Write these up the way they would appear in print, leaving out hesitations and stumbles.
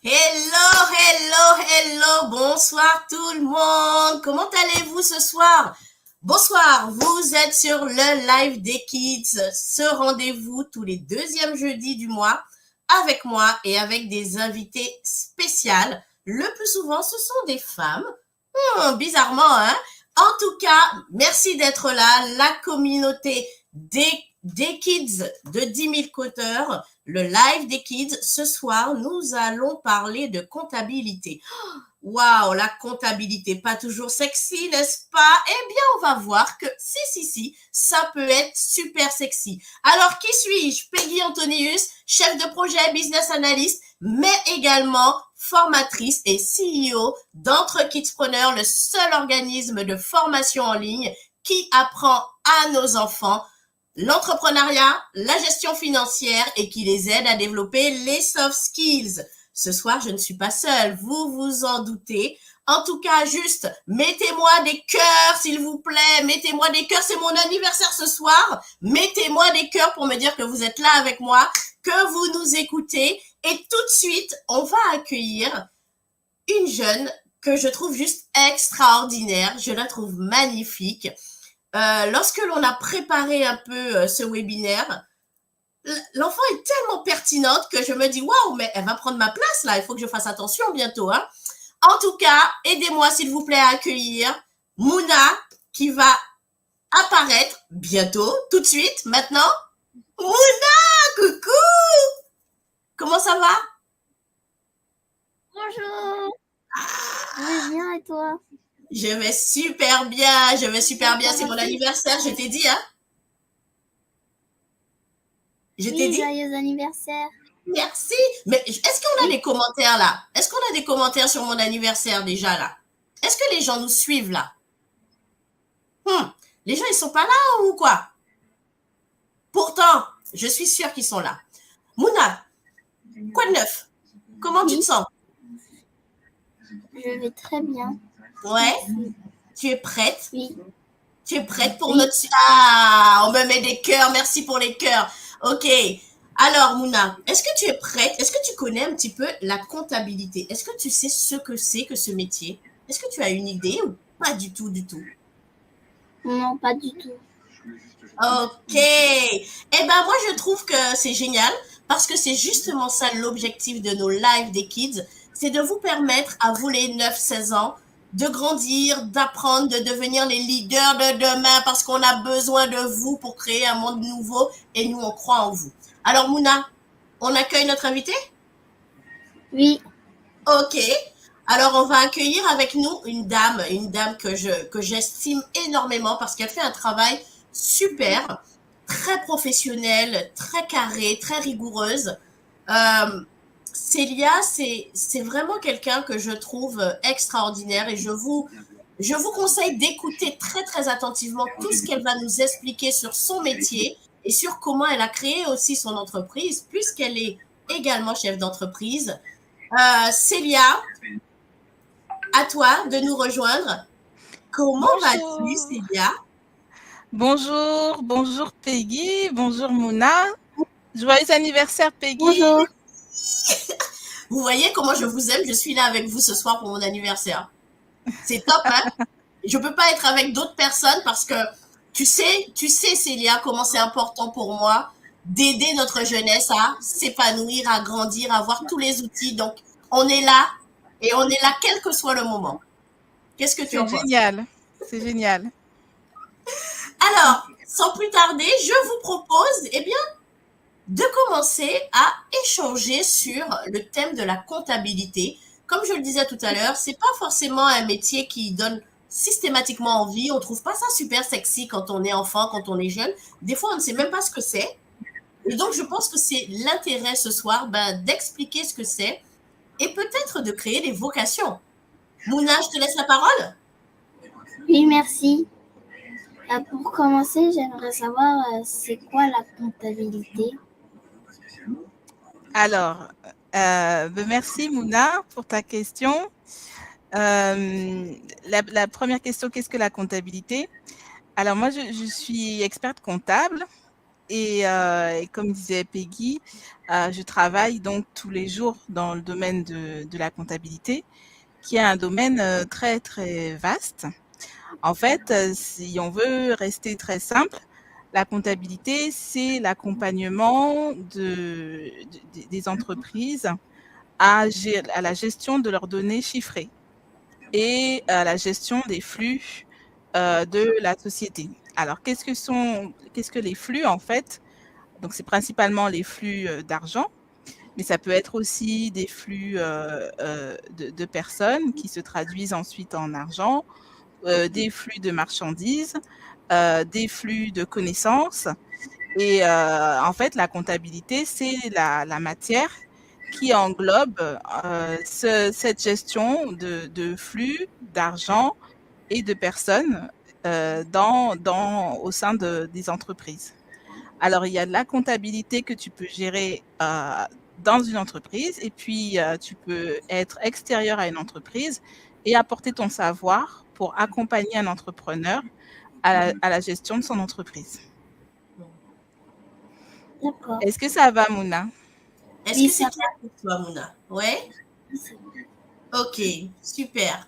Hello, hello, hello, bonsoir tout le monde. Comment allez-vous ce soir? Bonsoir, vous êtes sur le live des Kids, ce rendez-vous tous les deuxièmes jeudis du mois avec moi et avec des invités spéciales. Le plus souvent, ce sont des femmes. Bizarrement, hein? En tout cas, merci d'être là. La communauté des kids de 10 000 codeurs, le live des kids. Ce soir, nous allons parler de comptabilité. Waouh, la comptabilité, pas toujours sexy, n'est-ce pas? Eh bien, on va voir que si, ça peut être super sexy. Alors, qui suis-je? Peggy Antonius, chef de projet, business analyst, mais également formatrice et CEO d'Entre Kidspreneur, le seul organisme de formation en ligne qui apprend à nos enfants l'entrepreneuriat, la gestion financière et qui les aide à développer les soft skills. Ce soir, je ne suis pas seule, vous vous en doutez. En tout cas, juste, mettez-moi des cœurs, s'il vous plaît. Mettez-moi des cœurs, c'est mon anniversaire ce soir. Mettez-moi des cœurs pour me dire que vous êtes là avec moi, que vous nous écoutez. Et tout de suite, on va accueillir une jeune que je trouve juste extraordinaire. Je la trouve magnifique. Lorsque l'on a préparé un peu ce webinaire, l'enfant est tellement pertinente que je me dis, waouh, mais elle va prendre ma place là, il faut que je fasse attention bientôt. Hein. En tout cas, aidez-moi s'il vous plaît à accueillir Mouna qui va apparaître bientôt, tout de suite, maintenant. Mouna, coucou! Comment ça va? Bonjour. Je vais bien et toi? Je vais super bien, c'est mon anniversaire, je t'ai dit, hein? Je t'ai dit? Joyeux anniversaire. Merci. Mais est-ce qu'on a des commentaires là? Est-ce qu'on a des commentaires sur mon anniversaire déjà là? Est-ce que les gens nous suivent là? Les gens, ils sont pas là ou quoi? Pourtant, je suis sûre qu'ils sont là. Mouna, quoi de neuf? Comment tu te sens? Je vais très bien. Ouais? Tu es prête? Oui. Tu es prête pour notre... Ah, on me met des cœurs. Merci pour les cœurs. Ok. Alors, Mouna, est-ce que tu es prête? Est-ce que tu connais un petit peu la comptabilité? Est-ce que tu sais ce que c'est que ce métier? Est-ce que tu as une idée ou pas du tout, du tout? Non, pas du tout. Ok. Eh ben, moi, je trouve que c'est génial parce que c'est justement ça l'objectif de nos lives des kids. C'est de vous permettre à vous les 9-16 ans de grandir, d'apprendre, de devenir les leaders de demain parce qu'on a besoin de vous pour créer un monde nouveau et nous, on croit en vous. Alors, Mouna, on accueille notre invité? Oui. Ok. Alors, on va accueillir avec nous une dame que j'estime énormément parce qu'elle fait un travail super, très professionnelle, très carrée, très rigoureuse. Célia, c'est vraiment quelqu'un que je trouve extraordinaire et je vous conseille d'écouter très très attentivement tout ce qu'elle va nous expliquer sur son métier et sur comment elle a créé aussi son entreprise puisqu'elle est également chef d'entreprise. Célia, à toi de nous rejoindre. Comment vas-tu, Célia? Bonjour Peggy, bonjour Mouna. Joyeux anniversaire Peggy. Bonjour. Vous voyez comment je vous aime, je suis là avec vous ce soir pour mon anniversaire. C'est top, hein? Je peux pas être avec d'autres personnes parce que tu sais Célia, comment c'est important pour moi d'aider notre jeunesse à s'épanouir, à grandir, à avoir tous les outils. Donc, on est là et on est là quel que soit le moment. Qu'est-ce que tu en penses? C'est génial. Alors, sans plus tarder, je vous propose, eh bien, de commencer à échanger sur le thème de la comptabilité. Comme je le disais tout à l'heure, c'est pas forcément un métier qui donne systématiquement envie. On trouve pas ça super sexy quand on est enfant, quand on est jeune. Des fois, on ne sait même pas ce que c'est. Et donc, je pense que c'est l'intérêt ce soir d'expliquer ce que c'est et peut-être de créer des vocations. Mouna, je te laisse la parole. Oui, merci. Pour commencer, j'aimerais savoir c'est quoi la comptabilité? Alors, merci Mouna pour ta question. La première question, qu'est-ce que la comptabilité? Alors moi, je suis experte comptable. Et comme disait Peggy, je travaille donc tous les jours dans le domaine de la comptabilité, qui est un domaine très, très vaste. En fait, si on veut rester très simple, la comptabilité, c'est l'accompagnement des entreprises à la gestion de leurs données chiffrées et à la gestion des flux de la société. Alors, qu'est-ce que les flux en fait? Donc, c'est principalement les flux d'argent, mais ça peut être aussi des flux de personnes qui se traduisent ensuite en argent, des flux de marchandises, des flux de connaissances. Et en fait, la comptabilité, c'est la matière qui englobe cette gestion de flux d'argent et de personnes au sein des entreprises. Alors, il y a de la comptabilité que tu peux gérer dans une entreprise et puis tu peux être extérieur à une entreprise et apporter ton savoir pour accompagner un entrepreneur à la gestion de son entreprise. D'accord. Est-ce que ça va, Mouna? Est-ce Oui, que c'est ça clair pour toi, Mouna? Ouais? Ok, super.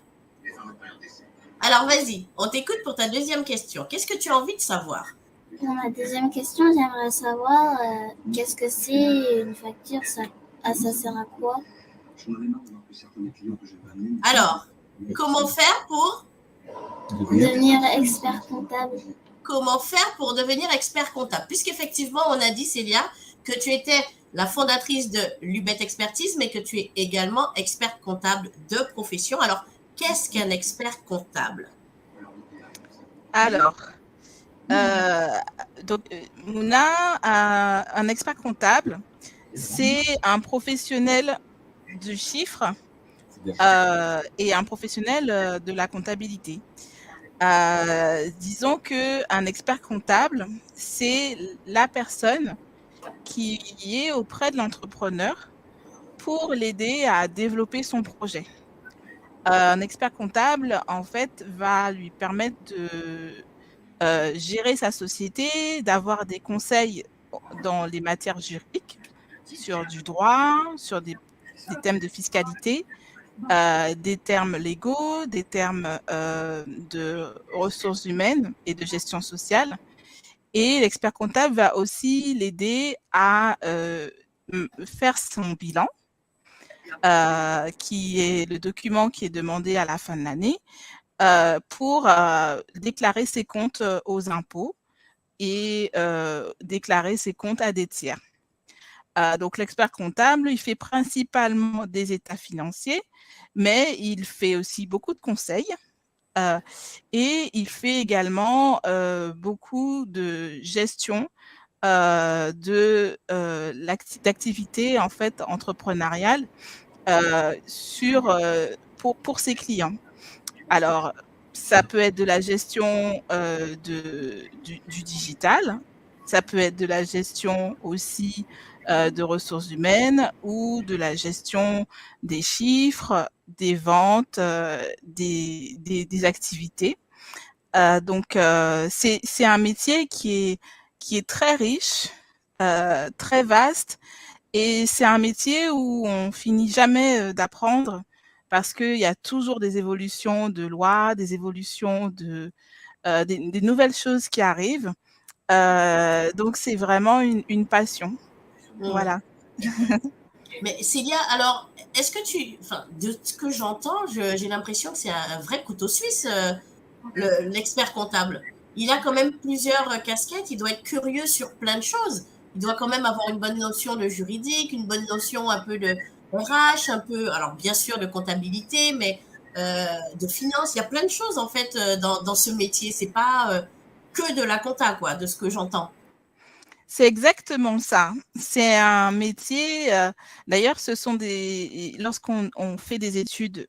Alors vas-y, on t'écoute pour ta deuxième question. Qu'est-ce que tu as envie de savoir? Pour ma deuxième question, j'aimerais savoir qu'est-ce que c'est une facture, ça sert à quoi? Alors, comment faire pour Devenir expert comptable. comment faire pour devenir expert comptable? Puisqu'effectivement, on a dit, Célia, que tu étais la fondatrice de l'UBET Expertise, mais que tu es également expert comptable de profession. Alors, qu'est-ce qu'un expert comptable? Alors, Mouna, un expert comptable, c'est un professionnel du chiffre et un professionnel de la comptabilité. Disons qu'un expert comptable, c'est la personne qui est auprès de l'entrepreneur pour l'aider à développer son projet. Un expert comptable, en fait, va lui permettre de gérer sa société, d'avoir des conseils dans les matières juridiques, sur du droit, sur des thèmes de fiscalité, des termes légaux, des termes de ressources humaines et de gestion sociale. Et l'expert comptable va aussi l'aider à faire son bilan, qui est le document qui est demandé à la fin de l'année, pour déclarer ses comptes aux impôts et déclarer ses comptes à des tiers. Donc l'expert comptable, il fait principalement des états financiers, mais il fait aussi beaucoup de conseils et il fait également beaucoup de gestion d'activités en fait entrepreneuriales pour ses clients. Alors, ça peut être de la gestion du digital, ça peut être de la gestion aussi de ressources humaines ou de la gestion des chiffres, des ventes, des activités. Donc, c'est un métier qui est très riche, très vaste, et c'est un métier où on finit jamais d'apprendre parce qu'il y a toujours des évolutions de lois, des évolutions des nouvelles choses qui arrivent. Donc, c'est vraiment une passion. Voilà. Mais Célia, alors, est-ce que enfin, de ce que j'entends, j'ai l'impression que c'est un vrai couteau suisse, l'expert comptable. Il a quand même plusieurs casquettes, il doit être curieux sur plein de choses. Il doit quand même avoir une bonne notion de juridique, une bonne notion un peu de RH, un peu, alors bien sûr de comptabilité, mais de finance. Il y a plein de choses en fait dans ce métier. C'est pas que de la compta, quoi, de ce que j'entends. C'est exactement ça. C'est un métier, d'ailleurs, lorsqu'on fait des études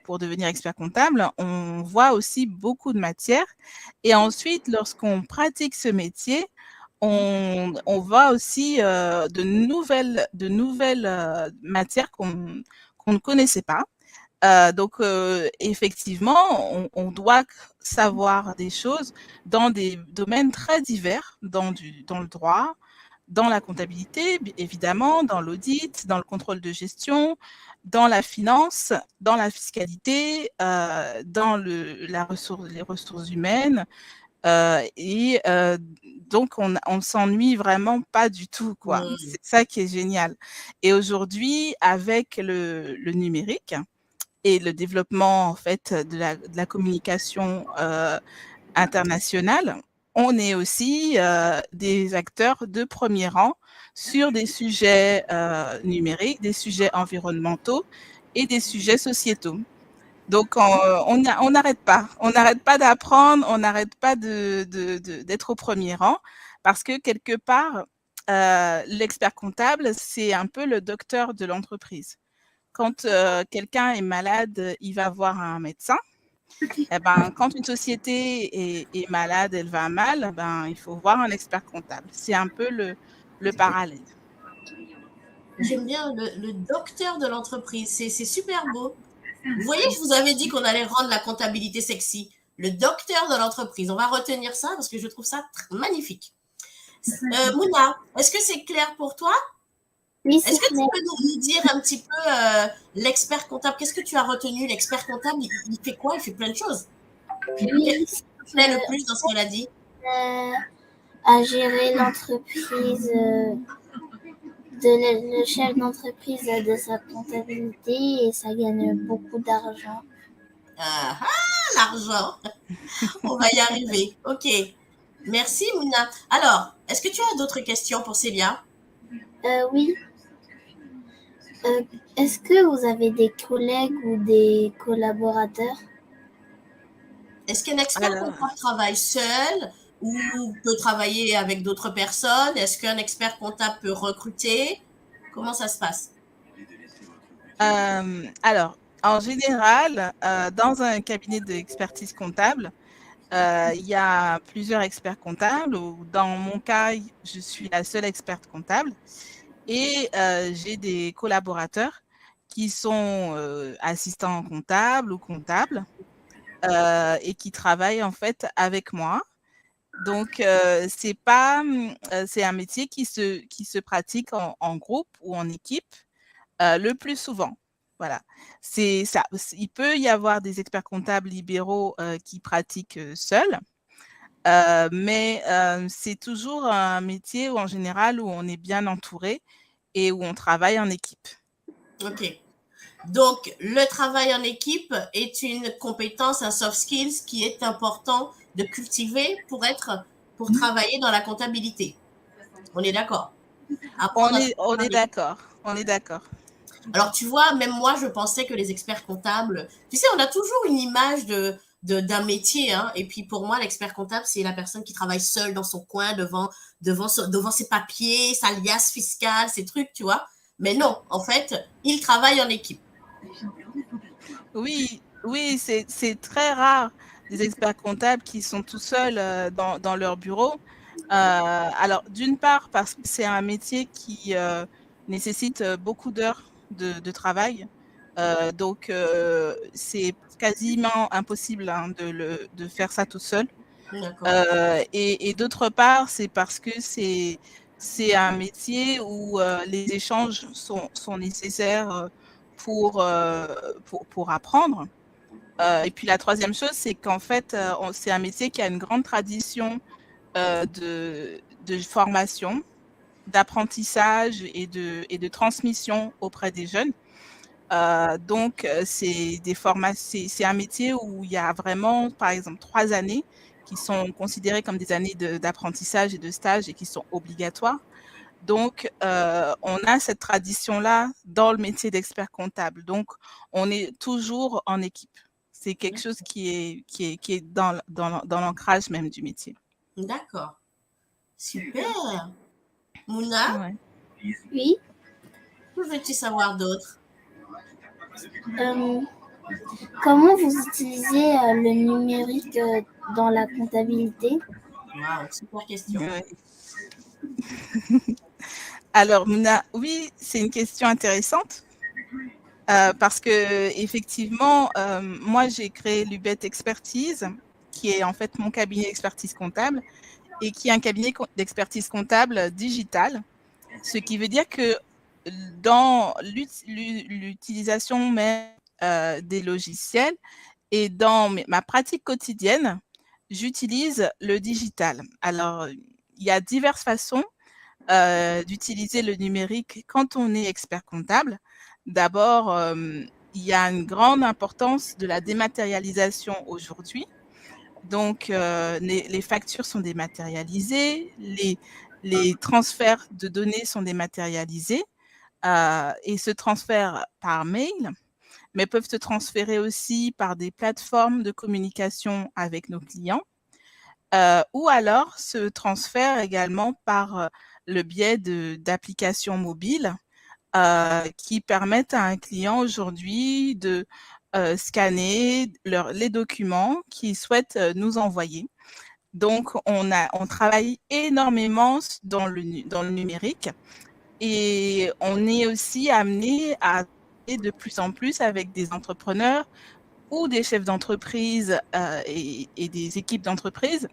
pour devenir expert comptable, on voit aussi beaucoup de matières. Et ensuite, lorsqu'on pratique ce métier, on voit aussi de nouvelles matières qu'on ne connaissait pas. Donc, effectivement, on doit savoir des choses dans des domaines très divers, dans le droit, dans la comptabilité, évidemment, dans l'audit, dans le contrôle de gestion, dans la finance, dans la fiscalité, dans les ressources humaines. Et donc, on s'ennuie vraiment pas du tout, quoi. C'est ça qui est génial. Et aujourd'hui, avec le numérique et le développement, en fait, de la communication internationale, on est aussi des acteurs de premier rang sur des sujets numériques, des sujets environnementaux et des sujets sociétaux. Donc, on n'arrête pas d'apprendre, on n'arrête pas d'être au premier rang parce que quelque part, l'expert comptable, c'est un peu le docteur de l'entreprise. Quand quelqu'un est malade, il va voir un médecin. Eh ben, quand une société est malade, elle va mal, ben, il faut voir un expert comptable. C'est un peu le parallèle. J'aime bien le docteur de l'entreprise. C'est super beau. Vous voyez, je vous avais dit qu'on allait rendre la comptabilité sexy. Le docteur de l'entreprise. On va retenir ça parce que je trouve ça magnifique. Mouna, est-ce que c'est clair pour toi? Oui, c'est Est-ce que tu clair. peux nous dire un petit peu l'expert comptable? Qu'est-ce que tu as retenu? L'expert comptable, il fait quoi? Il fait plein de choses. Oui, Qu'est-ce qui te plaît le plus dans ce qu'elle a dit? à gérer l'entreprise, le chef d'entreprise de sa comptabilité et ça gagne beaucoup d'argent. Ah, l'argent. On va y arriver. Ok. Merci, Mouna. Alors, est-ce que tu as d'autres questions pour Célia? Oui. Est-ce que vous avez des collègues ou des collaborateurs? Est-ce qu'un expert Alors, comptable travaille seul ou peut travailler avec d'autres personnes? Est-ce qu'un expert comptable peut recruter? Comment ça se passe? alors, en général, dans un cabinet d'expertise comptable, il y a plusieurs experts comptables. Dans mon cas, je suis la seule experte comptable et j'ai des collaborateurs qui sont assistants comptables ou comptables et qui travaillent en fait avec moi. Donc, c'est un métier qui se pratique en groupe ou en équipe le plus souvent. Voilà, c'est ça. Il peut y avoir des experts comptables libéraux qui pratiquent seuls, mais c'est toujours un métier où en général où on est bien entouré et où on travaille en équipe. Ok. Donc, le travail en équipe est une compétence, un soft skills qui est important de cultiver pour travailler dans la comptabilité. On est d'accord. On Apprendre à est, on travailler en est équipe. d'accord. On est d'accord. Alors, tu vois, même moi, je pensais que les experts comptables, tu sais, on a toujours une image d'un métier, hein. Et puis, pour moi, l'expert comptable, c'est la personne qui travaille seule dans son coin devant ses papiers, sa liasse fiscale, ses trucs, tu vois. Mais non, en fait, il travaille en équipe. Oui, oui, c'est très rare des experts comptables qui sont tout seuls dans leur bureau. Alors, d'une part, parce que c'est un métier qui nécessite beaucoup d'heures de travail. Donc, c'est quasiment impossible hein, de faire ça tout seul. D'accord. Et d'autre part, c'est parce que c'est un métier où les échanges sont nécessaires pour apprendre. Et puis la troisième chose, c'est qu'en fait, c'est un métier qui a une grande tradition de formation, d'apprentissage et de transmission auprès des jeunes. Donc, c'est un métier où il y a vraiment, par exemple, 3 années qui sont considérées comme des années d'apprentissage et de stage et qui sont obligatoires. Donc, on a cette tradition-là dans le métier d'expert comptable. Donc, on est toujours en équipe. C'est quelque chose qui est dans l'ancrage même du métier. D'accord. Super. Mouna, Ouais. Oui. que veux-tu savoir d'autre? Euh, Comment vous utilisez le numérique dans la comptabilité? Waouh, super question. Ouais. Alors, Mouna, oui, c'est une question intéressante. Parce que effectivement, moi j'ai créé l'UBET Expertise, qui est en fait mon cabinet d'expertise comptable et qui est un cabinet d'expertise comptable digital, ce qui veut dire que dans l'utilisation même des logiciels et dans ma pratique quotidienne, j'utilise le digital. Alors, il y a diverses façons d'utiliser le numérique quand on est expert comptable. D'abord, il y a une grande importance de la dématérialisation aujourd'hui. Donc, les factures sont dématérialisées, les transferts de données sont dématérialisés et se transfèrent par mail, mais peuvent se transférer aussi par des plateformes de communication avec nos clients ou alors se transfèrent également par le biais d'applications mobiles qui permettent à un client aujourd'hui de scanner les documents qu'il souhaite nous envoyer. Donc, on travaille énormément dans le numérique et on est aussi amené à travailler de plus en plus avec des entrepreneurs ou des chefs d'entreprise et des équipes d'entreprise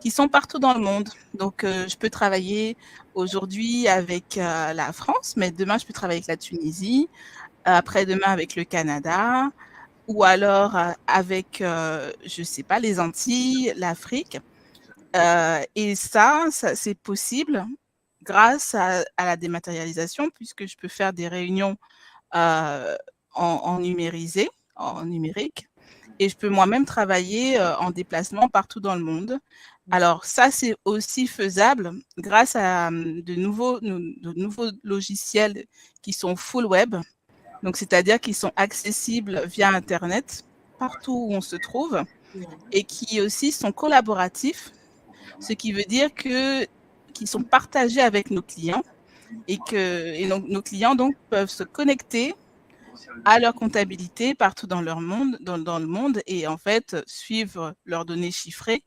qui sont partout dans le monde. Donc, je peux travailler aujourd'hui avec la France, mais demain, je peux travailler avec la Tunisie, après-demain avec le Canada, ou alors avec, je ne sais pas, les Antilles, l'Afrique. Et ça c'est possible grâce à la dématérialisation, puisque je peux faire des réunions en numérisé, en numérique, et je peux moi-même travailler en déplacement partout dans le monde. Alors ça, c'est aussi faisable grâce à de nouveaux logiciels qui sont full web, donc c'est-à-dire qu'ils sont accessibles via Internet partout où on se trouve et qui aussi sont collaboratifs, ce qui veut dire qu'ils sont partagés avec nos clients et que nos clients donc peuvent se connecter à leur comptabilité partout dans le monde et en fait suivre leurs données chiffrées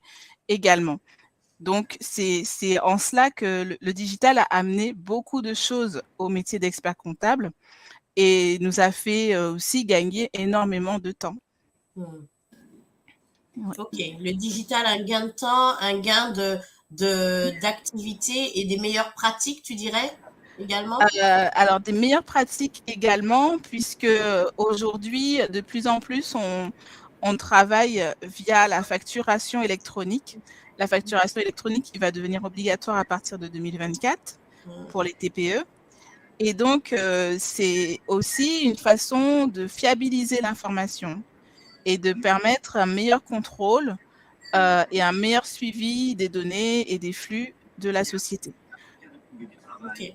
également. Donc, c'est en cela que le digital a amené beaucoup de choses au métier d'expert comptable et nous a fait aussi gagner énormément de temps. Ouais. Ok, le digital, un gain de temps, un gain d'activité et des meilleures pratiques, tu dirais également? Alors, des meilleures pratiques également, puisque aujourd'hui, de plus en plus, on travaille via la facturation électronique. La facturation électronique qui va devenir obligatoire à partir de 2024 pour les TPE. Et donc, c'est aussi une façon de fiabiliser l'information et de permettre un meilleur contrôle et un meilleur suivi des données et des flux de la société. Ok.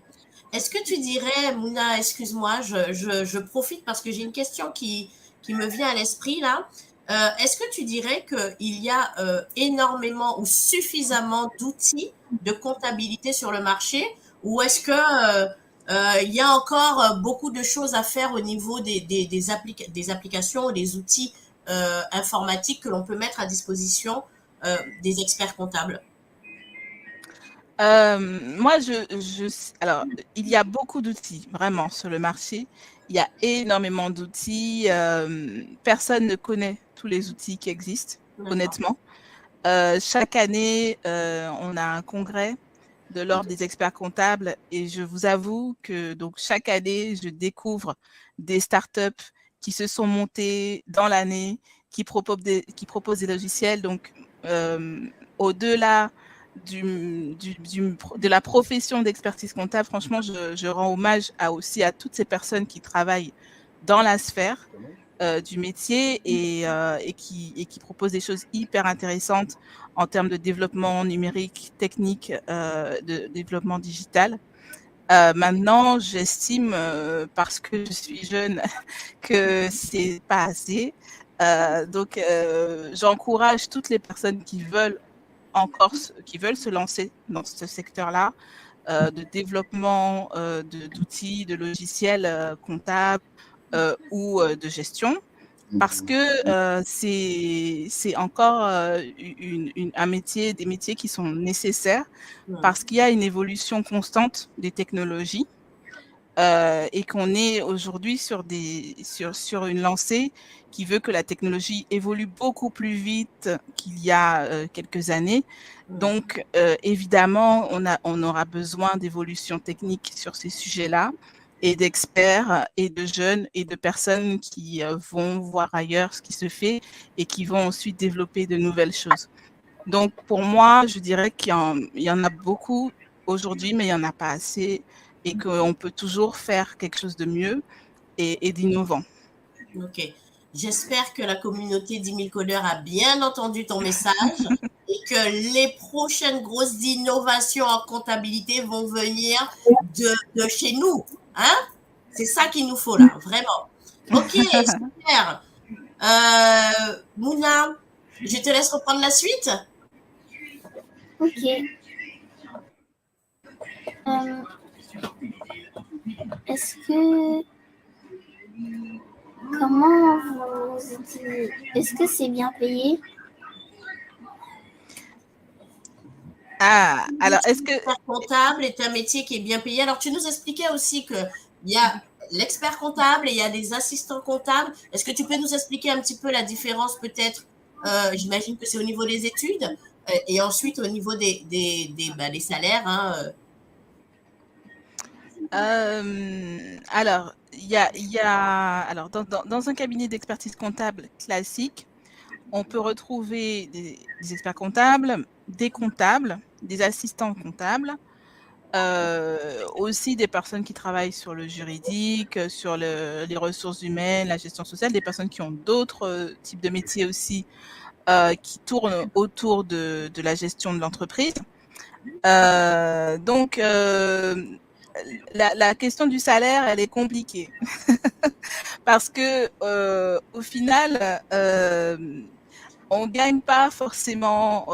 Est-ce que tu dirais, Mouna, excuse-moi, je profite parce que j'ai une question qui me vient à l'esprit là. Est-ce que tu dirais qu'il y a énormément ou suffisamment d'outils de comptabilité sur le marché ou est-ce que il y a encore beaucoup de choses à faire au niveau des applications ou des outils informatiques que l'on peut mettre à disposition des experts comptables? Moi, alors, il y a beaucoup d'outils, vraiment, sur le marché. Il y a énormément d'outils. Personne ne connaît tous les outils qui existent, honnêtement. Chaque année, on a un congrès de l'Ordre des experts comptables et je vous avoue que donc, chaque année, je découvre des startups qui se sont montées dans l'année, qui proposent des logiciels. Donc, au-delà de la profession d'expertise comptable, franchement, je rends hommage aussi à toutes ces personnes qui travaillent dans la sphère du métier et qui proposent des choses hyper intéressantes en termes de développement numérique, technique, de développement digital. Maintenant, j'estime, parce que je suis jeune, que c'est pas assez. Donc, j'encourage toutes les personnes qui veulent se lancer dans ce secteur-là de développement d'outils, de logiciels comptables ou de gestion, parce que c'est encore des métiers qui sont nécessaires, parce qu'il y a une évolution constante des technologies et qu'on est aujourd'hui sur une lancée qui veut que la technologie évolue beaucoup plus vite qu'il y a quelques années. Donc, évidemment, on aura besoin d'évolutions techniques sur ces sujets-là et d'experts et de jeunes et de personnes qui vont voir ailleurs ce qui se fait et qui vont ensuite développer de nouvelles choses. Donc, pour moi, je dirais qu'il y en a beaucoup aujourd'hui, mais il n'y en a pas assez et qu'on peut toujours faire quelque chose de mieux et d'innovant. Ok. J'espère que la communauté d'10 000 codeurs a bien entendu ton message et que les prochaines grosses innovations en comptabilité vont venir de chez nous. Hein? C'est ça qu'il nous faut là, vraiment. Ok, super. Mouna, je te laisse reprendre la suite. Ok. Est-ce que comment vous utilisez? Est-ce que c'est bien payé? Ah, alors est-ce que L'expert comptable est un métier qui est bien payé. Alors, tu nous expliquais aussi qu'il y a l'expert comptable et il y a des assistants comptables. Est-ce que tu peux nous expliquer un petit peu la différence peut-être j'imagine que c'est au niveau des études et ensuite au niveau des salaires. Hein, alors alors dans un cabinet d'expertise comptable classique, on peut retrouver des experts comptables, des assistants comptables, aussi des personnes qui travaillent sur le juridique, sur les ressources humaines, la gestion sociale, des personnes qui ont d'autres types de métiers aussi qui tournent autour de la gestion de l'entreprise. Donc, la question du salaire, elle est compliquée parce que au final, on gagne pas forcément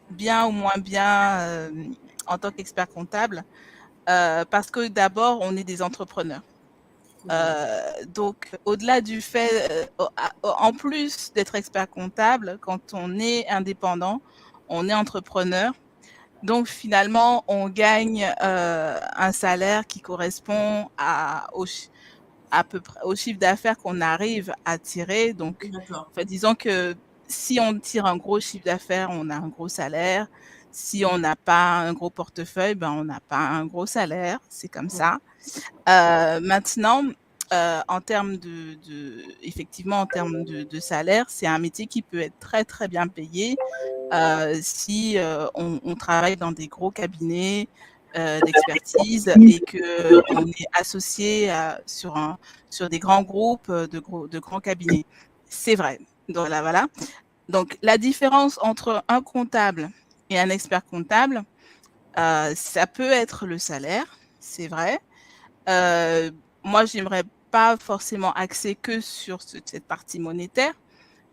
bien ou moins bien en tant qu'expert comptable parce que d'abord, on est des entrepreneurs. Donc, au-delà du fait, en plus d'être expert comptable, quand on est indépendant, on est entrepreneur. Donc, finalement, on gagne un salaire qui correspond à peu près au chiffre d'affaires qu'on arrive à tirer. Donc, en fait, disons que si on tire un gros chiffre d'affaires, on a un gros salaire. Si on n'a pas un gros portefeuille, ben, on n'a pas un gros salaire. C'est comme ça. Maintenant, en termes effectivement, en termes de salaire, c'est un métier qui peut être très, très bien payé si on travaille dans des gros cabinets d'expertise et qu'on est associé sur des grands groupes de grands cabinets. C'est vrai. Donc, voilà. Donc, la différence entre un comptable et un expert comptable, ça peut être le salaire, c'est vrai. Moi, j'aimerais pas forcément axer que sur cette partie monétaire.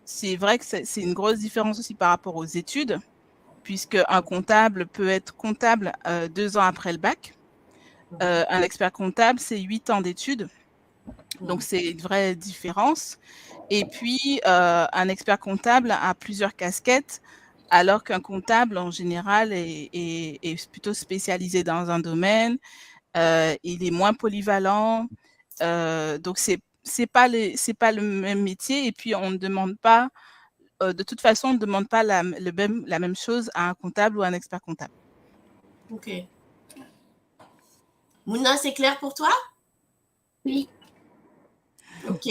C'est vrai que c'est une grosse différence aussi par rapport aux études, puisque un comptable peut être comptable 2 ans après le bac. Un expert comptable, c'est 8 ans d'études. Donc, c'est une vraie différence. Et puis, un expert comptable a plusieurs casquettes, alors qu'un comptable, en général, est plutôt spécialisé dans un domaine. Il est moins polyvalent. Donc, c'est pas le même métier. Et puis, on ne demande pas, de toute façon, on ne demande pas la même chose à un comptable ou à un expert comptable. Ok. Mouna, c'est clair pour toi? Oui. Ok.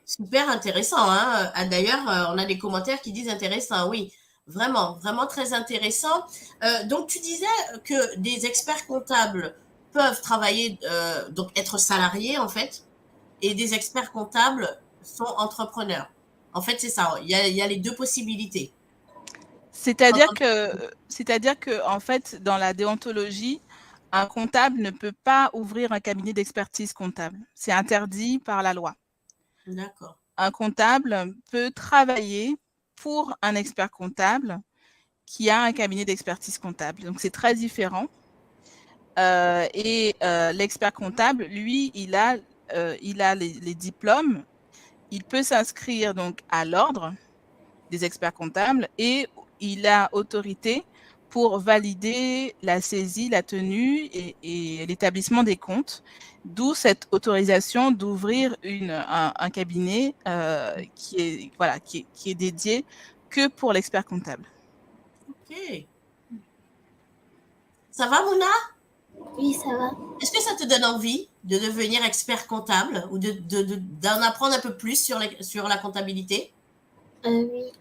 Super intéressant. Hein. D'ailleurs, on a des commentaires qui disent intéressant. Oui, vraiment, vraiment très intéressant. Donc, tu disais que des experts comptables peuvent travailler, donc être salariés en fait, et des experts comptables sont entrepreneurs. En fait, c'est ça. Il y a les deux possibilités. C'est-à-dire que, en fait, dans la déontologie, un comptable ne peut pas ouvrir un cabinet d'expertise comptable. C'est interdit par la loi. D'accord. Un comptable peut travailler pour un expert comptable qui a un cabinet d'expertise comptable. Donc, c'est très différent. L'expert comptable, lui, il a les diplômes. Il peut s'inscrire donc à l'ordre des experts comptables et il a autorité pour valider la saisie, la tenue et l'établissement des comptes, d'où cette autorisation d'ouvrir un cabinet qui est dédié que pour l'expert comptable. Ok. Ça va, Mouna? Oui, ça va. Est-ce que ça te donne envie de devenir expert comptable ou d'en apprendre un peu plus sur la comptabilité? Oui.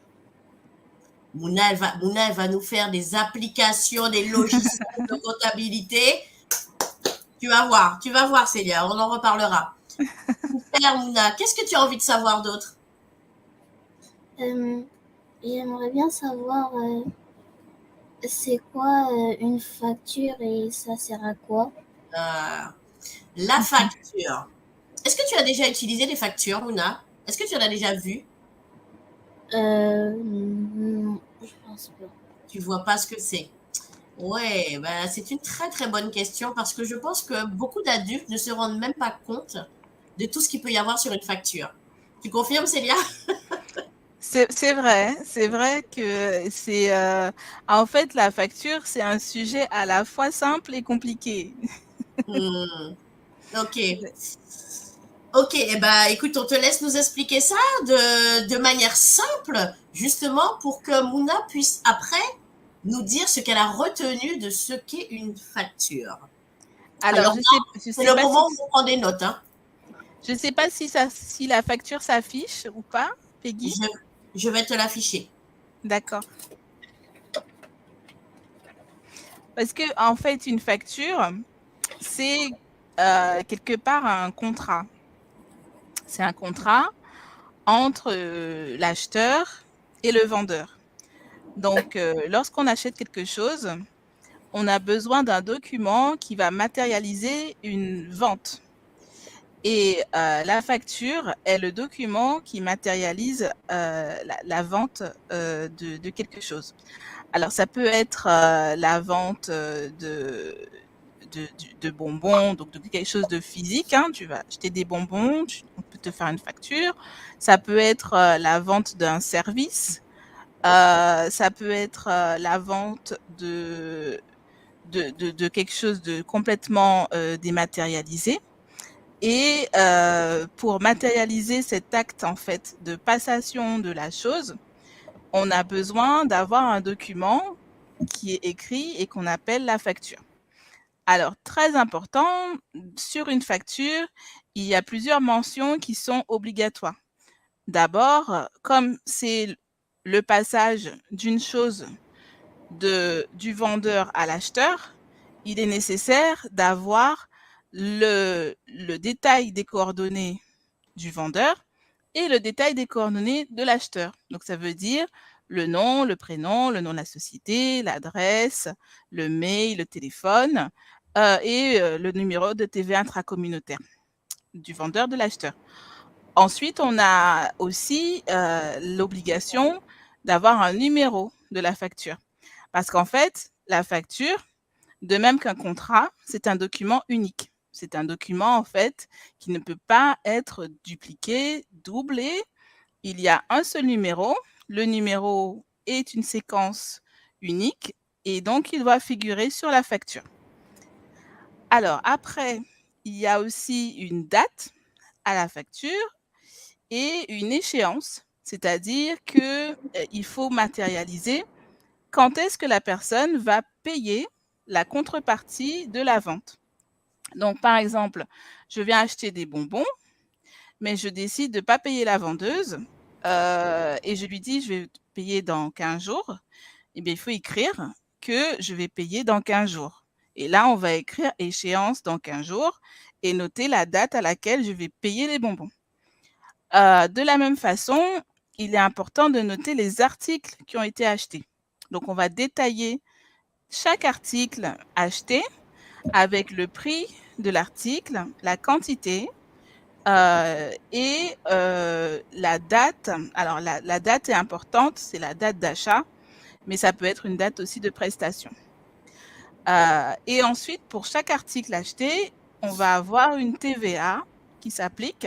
Mouna, elle va nous faire des applications, des logiciels de comptabilité. Tu vas voir, Célia, on en reparlera. Super, Mouna. Qu'est-ce que tu as envie de savoir d'autre? J'aimerais bien savoir c'est quoi une facture et ça sert à quoi? La facture. Est-ce que tu as déjà utilisé des factures, Mouna? Est-ce que tu en as déjà vu? Non, je pense pas. Tu vois pas ce que c'est. Ouais, bah, c'est une très très bonne question parce que je pense que beaucoup d'adultes ne se rendent même pas compte de tout ce qu'il peut y avoir sur une facture. Tu confirmes, Célia? C'est vrai que en fait, la facture, c'est un sujet à la fois simple et compliqué. Ok. Ok, eh ben, écoute, on te laisse nous expliquer ça de manière simple, justement pour que Mouna puisse après nous dire ce qu'elle a retenu de ce qu'est une facture. Alors, Alors, je c'est sais le pas si, moment où on prend des notes. Hein. je sais pas si la facture s'affiche ou pas, Peggy. Je vais te l'afficher. D'accord. Parce que, en fait, une facture, c'est quelque part un contrat. C'est un contrat entre l'acheteur et le vendeur. Donc, lorsqu'on achète quelque chose, on a besoin d'un document qui va matérialiser une vente. Et la facture est le document qui matérialise la vente de quelque chose. Alors, ça peut être la vente de bonbons, donc de quelque chose de physique. Hein. Tu vas acheter des bonbons, on peut te faire une facture. Ça peut être la vente d'un service. Ça peut être la vente de quelque chose de complètement dématérialisé. Et pour matérialiser cet acte en fait de passation de la chose, on a besoin d'avoir un document qui est écrit et qu'on appelle la facture. Alors, très important, sur une facture, il y a plusieurs mentions qui sont obligatoires. D'abord, comme c'est le passage d'une chose du vendeur à l'acheteur, il est nécessaire d'avoir le détail des coordonnées du vendeur et le détail des coordonnées de l'acheteur. Donc, ça veut dire le nom, le prénom, le nom de la société, l'adresse, le mail, le téléphone et le numéro de TVA intracommunautaire du vendeur, de l'acheteur. Ensuite, on a aussi l'obligation d'avoir un numéro de la facture. Parce qu'en fait, la facture, de même qu'un contrat, c'est un document unique. C'est un document, en fait, qui ne peut pas être dupliqué, doublé. Il y a un seul numéro. Le numéro est une séquence unique et donc il doit figurer sur la facture. Alors, après, il y a aussi une date à la facture et une échéance, c'est-à-dire qu'il faut matérialiser quand est-ce que la personne va payer la contrepartie de la vente. Donc, par exemple, je viens acheter des bonbons, mais je décide de ne pas payer la vendeuse et je lui dis je vais payer dans 15 jours. Eh bien, il faut écrire que je vais payer dans 15 jours. Et là, on va écrire échéance dans 15 jours et noter la date à laquelle je vais payer les bonbons. De la même façon, il est important de noter les articles qui ont été achetés. Donc, on va détailler chaque article acheté avec le prix de l'article, la quantité et la date. Alors, la date est importante, c'est la date d'achat, mais ça peut être une date aussi de prestation. Et ensuite, pour chaque article acheté, on va avoir une TVA qui s'applique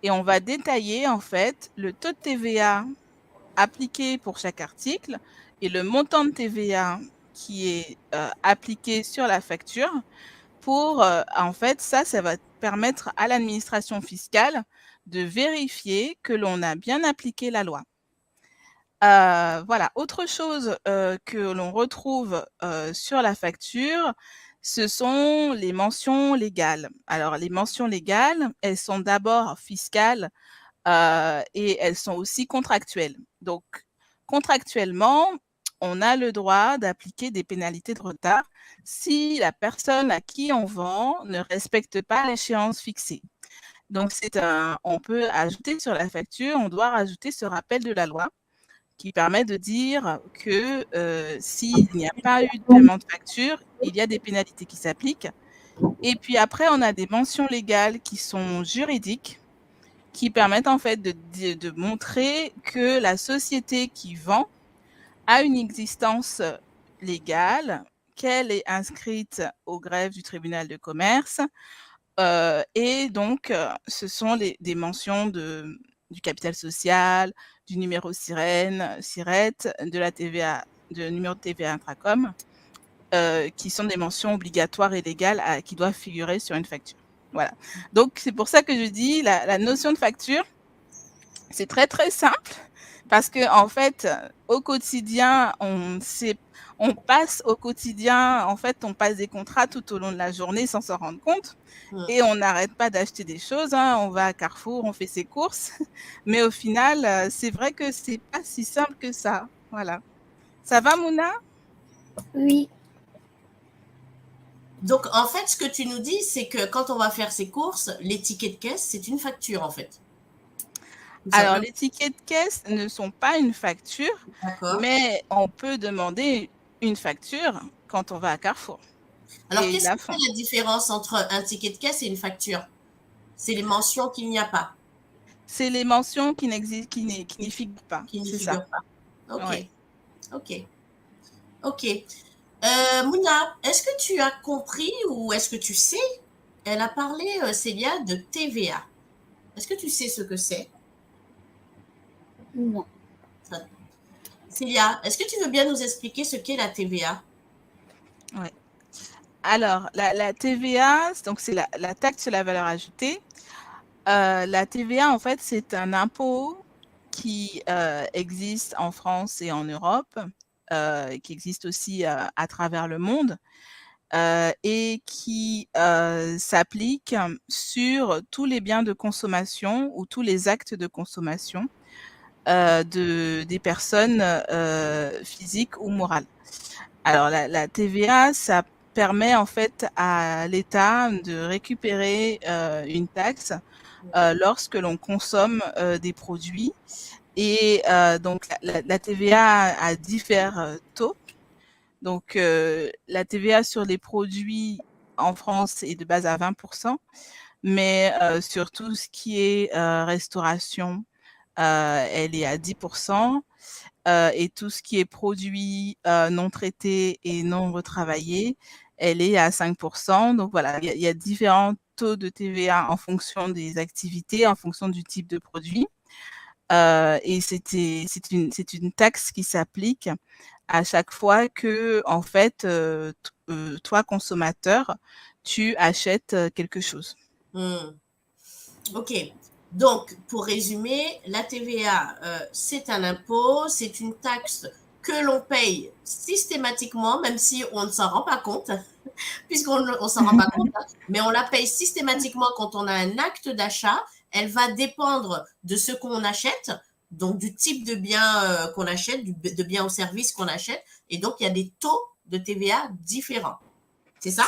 et on va détailler en fait le taux de TVA appliqué pour chaque article et le montant de TVA qui est appliqué sur la facture pour, en fait, ça va permettre à l'administration fiscale de vérifier que l'on a bien appliqué la loi. Voilà. Autre chose, que l'on retrouve, sur la facture, ce sont les mentions légales. Alors les mentions légales, elles sont d'abord fiscales, et elles sont aussi contractuelles. Donc contractuellement, on a le droit d'appliquer des pénalités de retard si la personne à qui on vend ne respecte pas l'échéance fixée. Donc on peut ajouter sur la facture, on doit rajouter ce rappel de la loi qui permet de dire que, s'il n'y a pas eu de paiement de facture, il y a des pénalités qui s'appliquent. Et puis après, on a des mentions légales qui sont juridiques, qui permettent en fait de montrer que la société qui vend a une existence légale, qu'elle est inscrite au greffe du tribunal de commerce, et donc ce sont des mentions du capital social, du numéro SIRET, de la TVA, de numéro de TVA Intracom, qui sont des mentions obligatoires et légales qui doivent figurer sur une facture. Voilà. Donc c'est pour ça que je dis la notion de facture, c'est très très simple parce que en fait, au quotidien, on passe au quotidien, en fait, on passe des contrats tout au long de la journée sans s'en rendre compte. Et on n'arrête pas d'acheter des choses, hein. On va à Carrefour, on fait ses courses. Mais au final, c'est vrai que c'est pas si simple que ça. Voilà. Ça va, Mouna? Oui, Donc, en fait, ce que tu nous dis, c'est que quand on va faire ses courses, les tickets de caisse, c'est une facture, en fait. Tout Alors, simplement. les tickets de caisse ne sont pas une facture, D'accord. mais on peut demander une facture quand on va à Carrefour. Alors, Et ils qu'est-ce la qui font. fait la différence entre un ticket de caisse et une facture? C'est les mentions qu'il n'y a pas, C'est les mentions qui n'existent, qui n'y figurent pas. qui n'y C'est ça. figurent pas. Ok, Ouais. ok, ok. Mouna, est-ce que tu as compris ou est-ce que tu sais? Elle a parlé, Célia, de TVA. Est-ce que tu sais ce que c'est? non. Ça- Célia, est-ce que tu veux bien nous expliquer ce qu'est la TVA? Ouais. Alors, la TVA, donc c'est la taxe sur la valeur ajoutée. La TVA, en fait, c'est un impôt qui existe en France et en Europe, qui existe aussi à travers le monde, et qui s'applique sur tous les biens de consommation ou tous les actes de consommation des personnes physiques ou morales. Alors la TVA, ça permet en fait à l'État de récupérer une taxe lorsque l'on consomme des produits. Et donc la TVA a différents taux. Donc la TVA sur les produits en France est de base à 20%, mais sur tout ce qui est restauration, elle est à 10%. Et tout ce qui est produit non traité et non retravaillé, elle est à 5%. Donc voilà, il y a différents taux de TVA en fonction des activités, en fonction du type de produit. Et c'est une taxe qui s'applique à chaque fois que, en fait, toi, consommateur, tu achètes quelque chose. Hmm. Ok. Donc, pour résumer, la TVA, c'est un impôt, c'est une taxe que l'on paye systématiquement, même si on ne s'en rend pas compte, puisqu'on ne s'en rend pas compte, hein, mais on la paye systématiquement quand on a un acte d'achat. Elle va dépendre de ce qu'on achète, donc du type de bien qu'on achète, de bien ou service qu'on achète, et donc il y a des taux de TVA différents. C'est ça?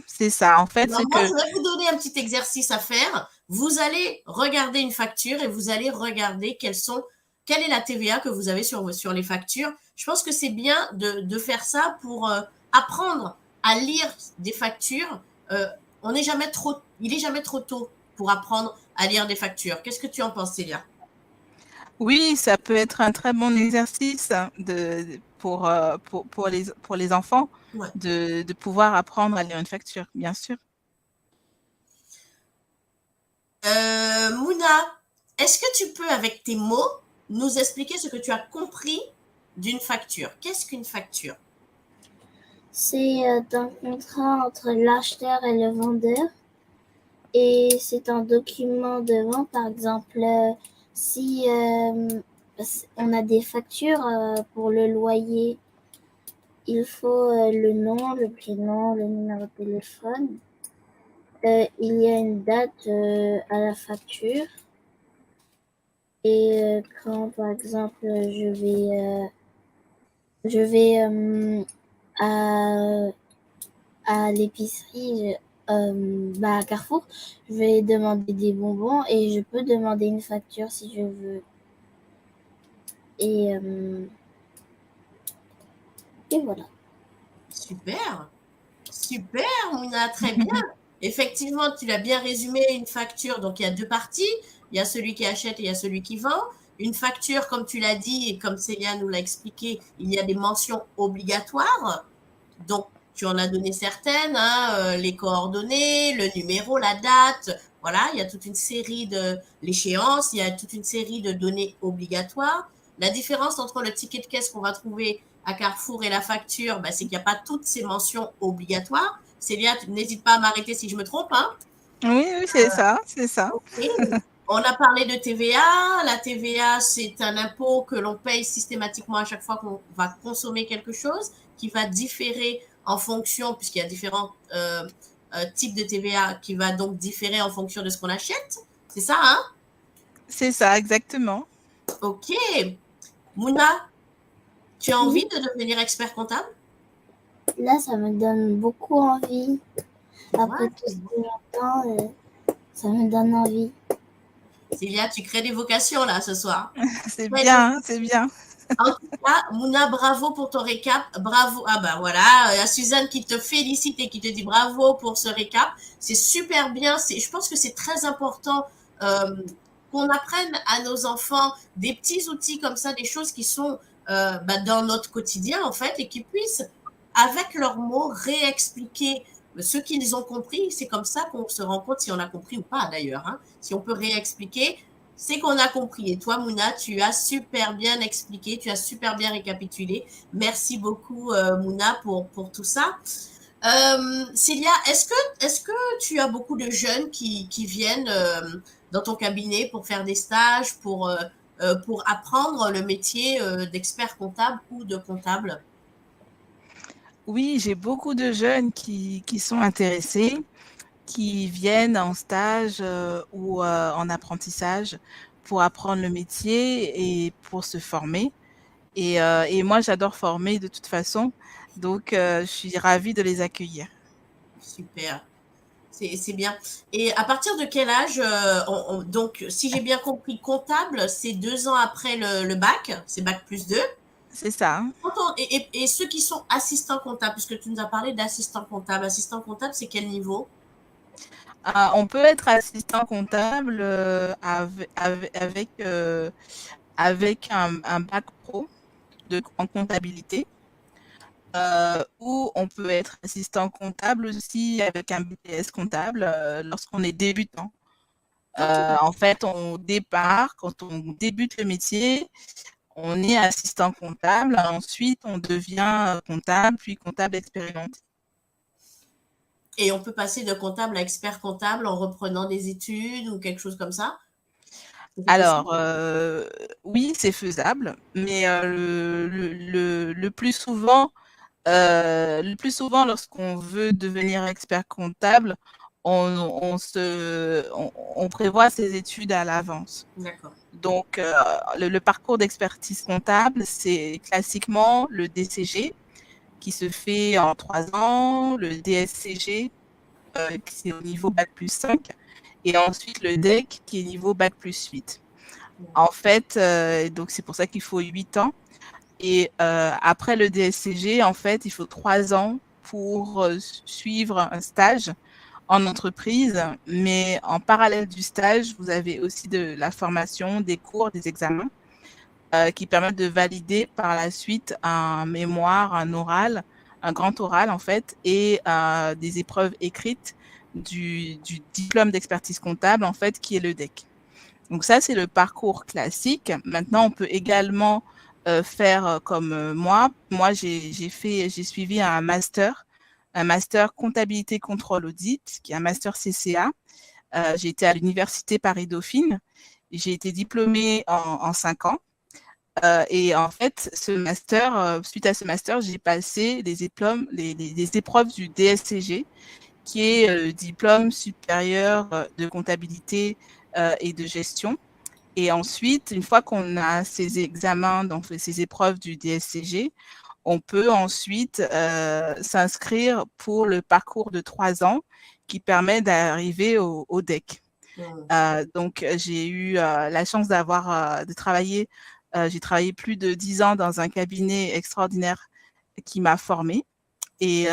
C'est ça. En fait, Alors c'est moi, que je vais vous donner un petit exercice à faire. Vous allez regarder une facture et vous allez regarder quelle est la TVA que vous avez sur les factures. Je pense que c'est bien de faire ça pour apprendre à lire des factures. Il est jamais trop tôt pour apprendre à lire des factures. Qu'est-ce que tu en penses, Célia? oui, ça peut être un très bon exercice pour les enfants Ouais. de pouvoir apprendre à lire une facture, bien sûr. Mouna, est-ce que tu peux, avec tes mots, nous expliquer ce que tu as compris d'une facture? Qu'est-ce qu'une facture? C'est un contrat entre l'acheteur et le vendeur. Et c'est un document de vente, par exemple, si on a des factures pour le loyer, il faut le nom, le prénom, le numéro de téléphone. Il y a une date à la facture. Et quand, par exemple, je vais à l'épicerie, à Carrefour, je vais demander des bonbons et je peux demander une facture si je veux. Et, et voilà. Super, super, Mouna, très bien. Effectivement, tu l'as bien résumé, une facture, donc il y a deux parties. Il y a celui qui achète et il y a celui qui vend. Une facture, comme tu l'as dit et comme Célia nous l'a expliqué, il y a des mentions obligatoires. Donc, tu en as donné certaines, hein, les coordonnées, le numéro, la date. Voilà, il y a toute une série de l'échéance, il y a toute une série de données obligatoires. La différence entre le ticket de caisse qu'on va trouver à Carrefour et la facture, bah, c'est qu'il n'y a pas toutes ces mentions obligatoires. Célia, n'hésite pas à m'arrêter si je me trompe, hein. Oui, oui, c'est ça, c'est ça. Okay. On a parlé de TVA. La TVA, c'est un impôt que l'on paye systématiquement à chaque fois qu'on va consommer quelque chose, qui va différer en fonction, puisqu'il y a différents types de TVA, qui va donc différer en fonction de ce qu'on achète. C'est ça, hein? C'est ça, exactement. Ok. Mouna, tu as envie de devenir expert comptable? Là, ça me donne beaucoup envie. Après Ouais. tout ce que j'entends, ça me donne envie. Célia, tu crées des vocations là ce soir. C'est bien, c'est bien. En tout cas, Mouna, bravo pour ton récap. Bravo. Ah ben voilà, il y a Suzanne qui te félicite et qui te dit bravo pour ce récap. C'est super bien. Je pense que c'est très important qu'on apprenne à nos enfants des petits outils comme ça, des choses qui sont dans notre quotidien en fait et qui puissent, avec leurs mots, réexpliquer ce qu'ils ont compris. C'est comme ça qu'on se rend compte si on a compris ou pas d'ailleurs, hein. Si on peut réexpliquer, c'est qu'on a compris. Et toi, Mouna, tu as super bien expliqué, tu as super bien récapitulé. Merci beaucoup, Mouna, pour tout ça. Célia, est-ce que tu as beaucoup de jeunes qui viennent dans ton cabinet pour faire des stages, pour apprendre le métier d'expert comptable ou de comptable? Oui, j'ai beaucoup de jeunes qui sont intéressés, qui viennent en stage ou en apprentissage pour apprendre le métier et pour se former. Et moi, j'adore former de toute façon, donc je suis ravie de les accueillir. Super. C'est bien. Et à partir de quel âge, donc, si j'ai bien compris, comptable, c'est 2 ans après le bac, c'est bac plus 2. C'est ça, hein. Et ceux qui sont assistants comptables, puisque tu nous as parlé assistant comptable, c'est quel niveau? On peut être assistant comptable avec un bac pro en comptabilité. Ou on peut être assistant comptable aussi avec un BTS comptable lorsqu'on est débutant. Ok. En fait, quand on débute le métier, on est assistant comptable. Ensuite, on devient comptable, puis comptable expérimenté. Et on peut passer de comptable à expert comptable en reprenant des études ou quelque chose comme ça? C'est possible? Alors, oui, c'est faisable, mais le plus souvent, lorsqu'on veut devenir expert comptable, on prévoit ses études à l'avance. D'accord. Donc, le parcours d'expertise comptable, c'est classiquement le DCG qui se fait en 3 ans, le DSCG qui c'est au niveau bac plus 5, et ensuite le DEC qui est niveau bac plus 8. En fait, donc c'est pour ça qu'il faut 8 ans. Et après le DSCG, en fait, il faut 3 ans pour suivre un stage en entreprise. Mais en parallèle du stage, vous avez aussi de la formation, des cours, des examens qui permettent de valider par la suite un mémoire, un oral, un grand oral en fait, et des épreuves écrites du diplôme d'expertise comptable en fait, qui est le DEC. Donc ça, c'est le parcours classique. Maintenant, on peut également faire comme moi. Moi, j'ai suivi un master comptabilité contrôle audit, qui est un master CCA. J'ai été à l'université Paris-Dauphine. J'ai été diplômée en 5 ans. Et en fait, suite à ce master, j'ai passé les épreuves du DSCG, qui est le diplôme supérieur de comptabilité et de gestion. Et ensuite, une fois qu'on a ces examens, donc ces épreuves du DSCG, on peut ensuite s'inscrire pour le parcours de 3 ans qui permet d'arriver au DEC. Donc, j'ai eu la chance de travailler. J'ai travaillé plus de 10 ans dans un cabinet extraordinaire qui m'a formée et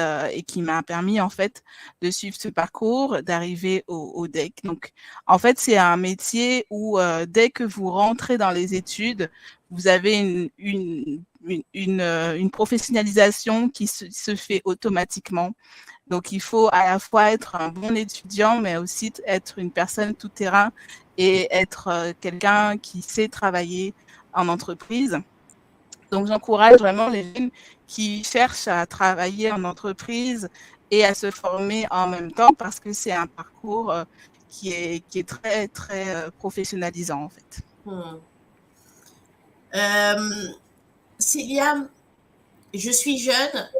qui m'a permis en fait de suivre ce parcours, d'arriver au DEC. Donc, en fait, c'est un métier où dès que vous rentrez dans les études, vous avez une professionnalisation qui se fait automatiquement. Donc, il faut à la fois être un bon étudiant, mais aussi être une personne tout-terrain et être quelqu'un qui sait travailler en entreprise. Donc, j'encourage vraiment les jeunes qui cherchent à travailler en entreprise et à se former en même temps parce que c'est un parcours qui est très, très professionnalisant, en fait. Célia, je suis jeune,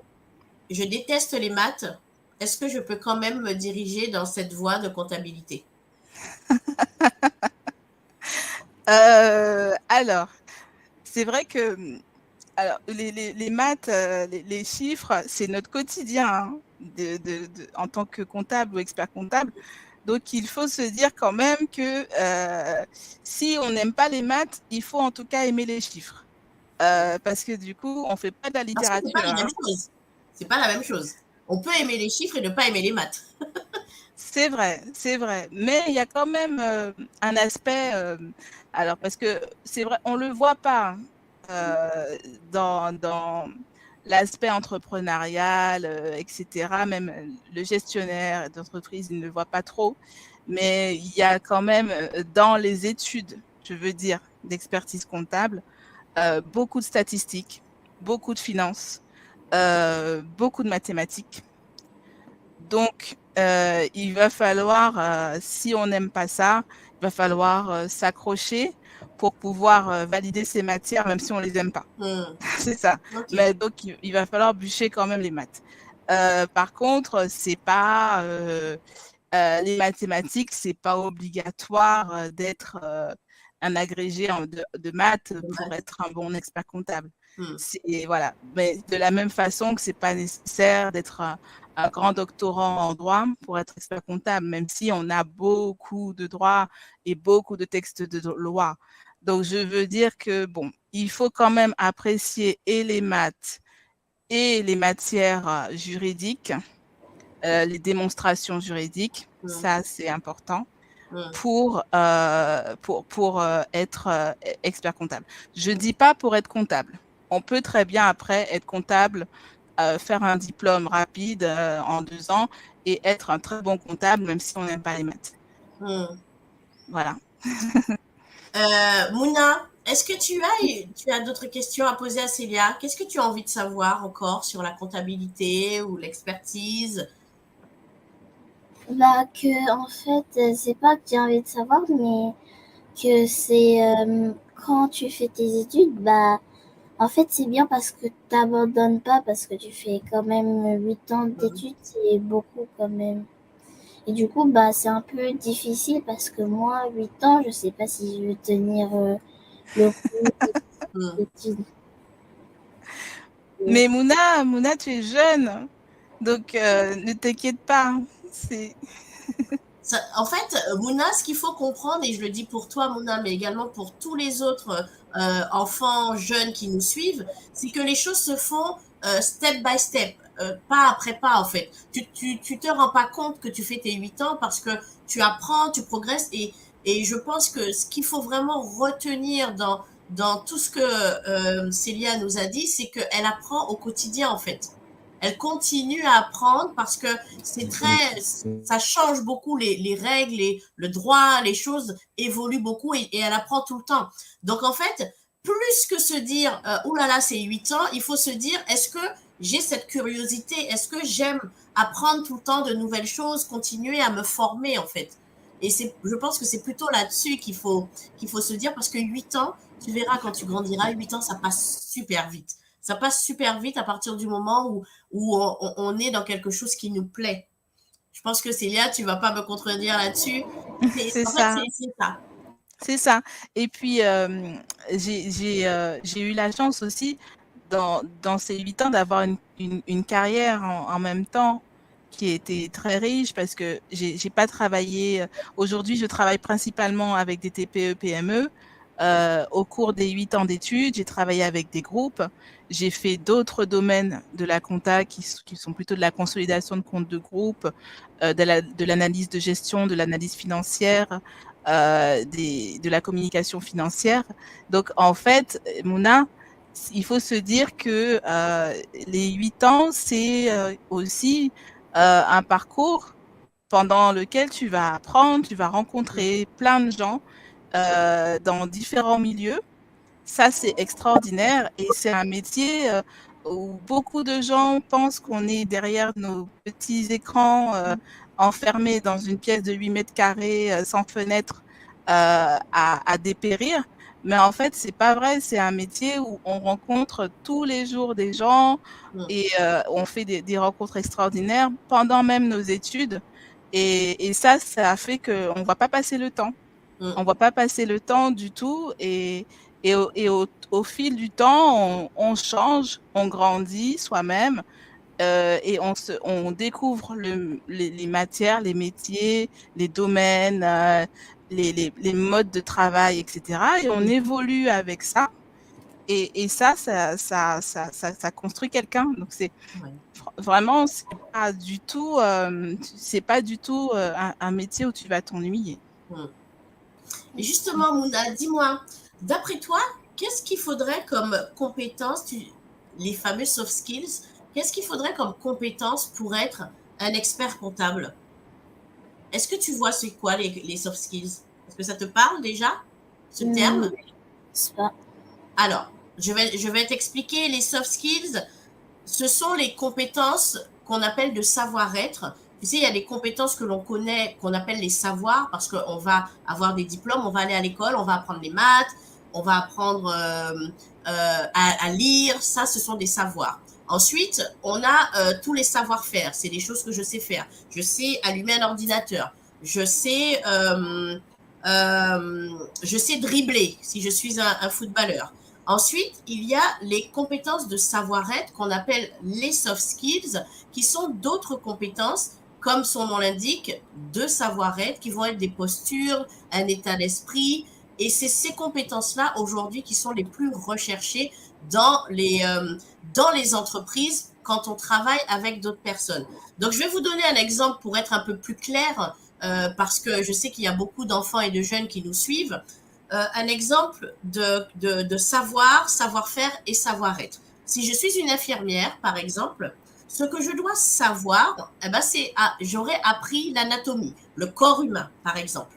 je déteste les maths. Est-ce que je peux quand même me diriger dans cette voie de comptabilité? Alors, c'est vrai que les maths, les chiffres, c'est notre quotidien hein, en tant que comptable ou expert comptable. Donc, il faut se dire quand même que si on n'aime pas les maths, il faut en tout cas aimer les chiffres. Parce que du coup, on ne fait pas de la littérature. Parce que c'est pas la même chose. C'est pas la même chose. On peut aimer les chiffres et ne pas aimer les maths. C'est vrai, c'est vrai. Mais il y a quand même un aspect, alors parce que c'est vrai, on ne le voit pas dans l'aspect entrepreneurial, etc. Même le gestionnaire d'entreprise, il ne le voit pas trop. Mais il y a quand même dans les études, je veux dire, d'expertise comptable, beaucoup de statistiques, beaucoup de finances, beaucoup de mathématiques. Donc, il va falloir, si on n'aime pas ça, il va falloir s'accrocher pour pouvoir valider ces matières, même si on ne les aime pas. C'est ça. Okay. Mais donc, il va falloir bûcher quand même les maths. Par contre, c'est pas les mathématiques, c'est pas obligatoire d'être un agrégé de maths pour être un bon expert comptable. Voilà. Mais de la même façon que c'est pas nécessaire d'être un grand doctorant en droit pour être expert comptable, même si on a beaucoup de droits et beaucoup de textes de loi. Donc, je veux dire que, bon, il faut quand même apprécier et les maths et les matières juridiques, les démonstrations juridiques, ça, c'est important pour être expert comptable. Je ne dis pas pour être comptable. On peut très bien, après, être comptable, faire un diplôme rapide en 2 ans et être un très bon comptable, même si on n'aime pas les maths. Voilà. Mouna, est-ce que tu as d'autres questions à poser à Célia? Qu'est-ce que tu as envie de savoir encore sur la comptabilité ou l'expertise? Bah que en fait, c'est pas que j'ai envie de savoir, mais que c'est quand tu fais tes études, bah en fait c'est bien parce que t'abandonnes pas, parce que tu fais quand même 8 ans d'études, c'est beaucoup quand même. Et du coup, bah c'est un peu difficile parce que moi, 8 ans, je sais pas si je vais tenir le coup des études. Mais Mouna, tu es jeune, donc ne t'inquiète pas. En fait, Mouna, ce qu'il faut comprendre, et je le dis pour toi, Mouna, mais également pour tous les autres enfants jeunes qui nous suivent, c'est que les choses se font step by step, pas après pas, en fait. Tu te rends pas compte que tu fais tes 8 ans parce que tu apprends, tu progresses, et je pense que ce qu'il faut vraiment retenir dans tout ce que Célia nous a dit, c'est qu'elle apprend au quotidien, en fait. Elle continue à apprendre parce que ça change beaucoup les règles, le droit, les choses évoluent beaucoup et elle apprend tout le temps. Donc en fait, plus que se dire, oh là là, c'est 8 ans, il faut se dire, est-ce que j'ai cette curiosité? Est-ce que j'aime apprendre tout le temps de nouvelles choses, continuer à me former, en fait? Et je pense que c'est plutôt là-dessus qu'il faut se dire, parce que 8 ans, tu verras quand tu grandiras, 8 ans, ça passe super vite. Ça passe super vite à partir du moment où on est dans quelque chose qui nous plaît. Je pense que Célia, tu vas pas me contredire là-dessus. C'est En fait, ça. c'est ça. C'est ça. Et puis, j'ai eu la chance aussi, dans ces 8 ans, d'avoir une carrière en même temps qui était très riche parce que j'ai pas travaillé. Aujourd'hui, je travaille principalement avec des TPE, PME. Au cours des 8 ans d'études, j'ai travaillé avec des groupes. J'ai fait d'autres domaines de la compta qui sont plutôt de la consolidation de comptes de groupe, de l'analyse de gestion, de l'analyse financière, de la communication financière. Donc, en fait, Mouna, il faut se dire que les 8 ans, c'est aussi un parcours pendant lequel tu vas apprendre, tu vas rencontrer plein de gens dans différents milieux. Ça, c'est extraordinaire et c'est un métier où beaucoup de gens pensent qu'on est derrière nos petits écrans enfermés dans une pièce de 8 mètres carrés sans fenêtre à dépérir. Mais en fait, c'est pas vrai. C'est un métier où on rencontre tous les jours des gens et on fait des rencontres extraordinaires pendant même nos études. Et ça a fait qu'on ne voit pas passer le temps. On ne voit pas passer le temps du tout au fil du temps, on change, on grandit soi-même et on découvre les matières, les métiers, les domaines, les modes de travail, etc. Et on évolue avec ça. Et ça construit quelqu'un. Donc c'est vraiment, c'est pas du tout un métier où tu vas t'ennuyer. Et justement, Mouna, dis-moi, d'après toi, qu'est-ce qu'il faudrait comme compétence, les fameux soft skills, qu'est-ce qu'il faudrait comme compétence pour être un expert comptable? Est-ce que tu vois c'est quoi les soft skills? Est-ce que ça te parle déjà, ce terme? C'est pas. Alors, je vais t'expliquer les soft skills. Ce sont les compétences qu'on appelle de savoir-être. Tu sais, il y a des compétences que l'on connaît, qu'on appelle les savoirs, parce qu'on va avoir des diplômes, on va aller à l'école, on va apprendre les maths, on va apprendre à lire. Ça, ce sont des savoirs. Ensuite, on a tous les savoir-faire. C'est des choses que je sais faire. Je sais allumer un ordinateur. Je sais dribbler si je suis un footballeur. Ensuite, il y a les compétences de savoir-être qu'on appelle les soft skills, qui sont d'autres compétences, comme son nom l'indique, de savoir-être, qui vont être des postures, un état d'esprit. Et c'est ces compétences-là, aujourd'hui, qui sont les plus recherchées dans les entreprises quand on travaille avec d'autres personnes. Donc, je vais vous donner un exemple pour être un peu plus clair, parce que je sais qu'il y a beaucoup d'enfants et de jeunes qui nous suivent. Un exemple de savoir-faire et savoir-être. Si je suis une infirmière, par exemple, ce que je dois savoir, eh ben j'aurais appris l'anatomie, le corps humain, par exemple.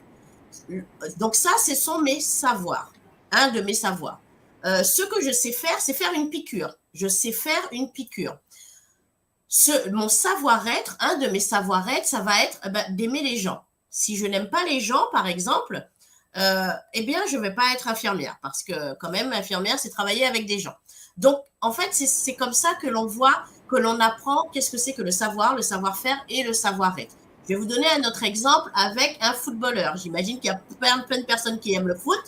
Donc ça, ce sont mes savoirs, un de mes savoirs. Ce que je sais faire, c'est faire une piqûre. Je sais faire une piqûre. Mon savoir-être, un de mes savoir-être, ça va être d'aimer les gens. Si je n'aime pas les gens, par exemple, eh bien, je ne vais pas être infirmière parce que quand même, infirmière, c'est travailler avec des gens. Donc, en fait, c'est comme ça que l'on voit, que l'on apprend qu'est-ce que c'est que le savoir-faire et le savoir-être. Je vais vous donner un autre exemple avec un footballeur. J'imagine qu'il y a plein de personnes qui aiment le foot.